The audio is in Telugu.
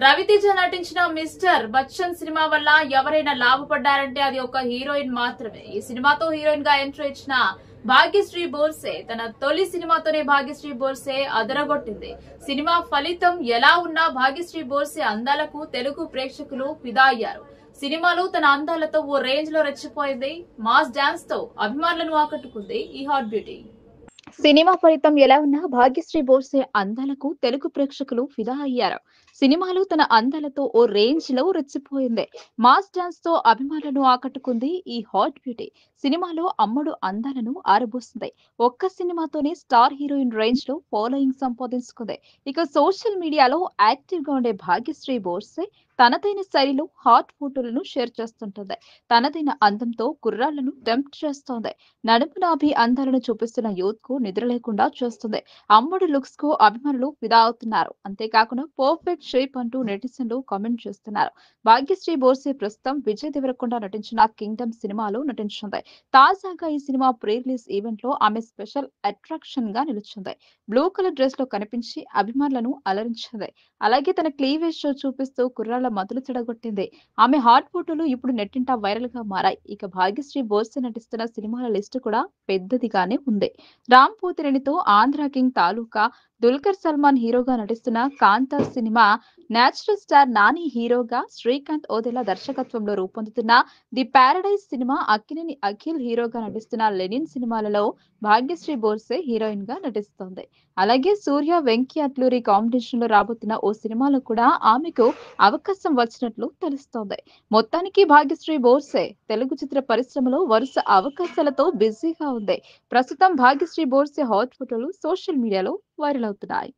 రవితేజ నటించిన మిస్టర్ బచ్చన్ సినిమా వల్ల ఎవరైనా లాభపడ్డారంటే అది ఒక హీరోయిన్ మాత్రమే. ఈ సినిమాతో హీరోయిన్ గా ఎంట్రీ ఇచ్చిన భాగ్యశ్రీ బోర్సే తన తొలి సినిమాతోనే భాగ్యశ్రీ బోర్సే అదరగొట్టింది. సినిమా ఫలితం ఎలా ఉన్నా భాగ్యశ్రీ బోర్సే అందాలకు తెలుగు ప్రేక్షకులు ఫిదా అయ్యారు. సినిమాలో తన అందాలతో ఓ రేంజ్ లో రెచ్చిపోయింది. మాస్ డాన్స్ తో అభిమానులను ఆకట్టుకుంది ఈ హాట్ బ్యూటీ. సినిమా ఫలితం ఎలా ఉన్నా భాగ్యశ్రీ బోర్సే అందాలకు తెలుగు ప్రేక్షకులు ఫిదా అయ్యారు. సినిమాలో తన అందాలతో ఓ రేంజ్ లో రెచ్చిపోయింది. మాస్ డాన్స్ తో అభిమానులను ఆకట్టుకుంది ఈ హాట్ బ్యూటీ. సినిమాలో అమ్మడు అందాలను ఆరబోస్తుంది. ఒక్క సినిమాతోనే స్టార్ హీరోయిన్ రేంజ్ లో ఫాలోయింగ్ సంపాదించుకుంది. ఇక సోషల్ మీడియాలో యాక్టివ్ గా ఉండే భాగ్యశ్రీ బోర్సే తనదైన శైలిలో హాట్ ఫోటోలను షేర్ చేస్తుంటుంది. తనదైన అందంతో కుర్రాళ్లను టెంప్ట్ చేస్తోంది. నడుమునాభి అందాలను చూపిస్తున్న యూత్ కు నిద్ర లేకుండా చేస్తుంది. అమ్మడు లుక్స్ కు అభిమానులు ఫిదా అవుతున్నారు. అంతేకాకుండా పర్ఫెక్ట్ షేప్ అంటూ నెటిజన్లు కామెంట్ చేస్తున్నారు. భాగ్యశ్రీ బోర్సే ప్రస్తుతం విజయ్ దేవరకొండ నటించిన కింగ్డమ్ సినిమాలో నటించింది. తాజాగా ఈ సినిమా ప్రీ రిలీజ్ ఈవెంట్ లో ఆమె స్పెషల్ అట్రాక్షన్ గా నిలిచింది. బ్లూ కలర్ డ్రెస్ లో కనిపించి అభిమానులను అలరించింది. అలాగే తన క్లీవేజ్ షో చూపిస్తూ కుర్రాళ్ల మతులు చెడగొట్టింది. ఆమె హాట్ ఫోటోలు ఇప్పుడు నెట్టింట వైరల్ గా మారాయి. ఇక భాగ్యశ్రీ బోర్సే నటిస్తున్న సినిమాల లిస్టు కూడా పెద్దదిగానే ఉంది. రామ్ పోతినేనితో ఆంధ్ర కింగ్ తాలూకా, దుల్కర్ సల్మాన్ హీరోగా నటిస్తున్న కాంతా సినిమా, నేచురల్ స్టార్ నాని హీరోగా, శ్రీకాంత్ ఓదెలా దర్శకత్వంలో రూపొందుతున్న the paradise cinema, Akkineni Akhil హీరోగా నటిస్తున్న లెనిన్ సినిమాలలో భాగ్యశ్రీ బోర్సే హీరోయిన్ గా నటిస్తోంది. అలాగే సూర్య, వెంకీ అట్లూరి కాంబినేషన్ లో రాబోతున్న ఓ సినిమాలో కూడా ఆమెకు అవకాశం వచ్చినట్లు తెలుస్తోంది. మొత్తానికి భాగ్యశ్రీ బోర్సే తెలుగు చిత్ర పరిశ్రమలో వరుస అవకాశాలతో బిజీగా ఉంది. ప్రస్తుతం భాగ్యశ్రీ బోర్సే హాట్ ఫోటోలు సోషల్ మీడియాలో వైరల్ అవుతున్నాయి.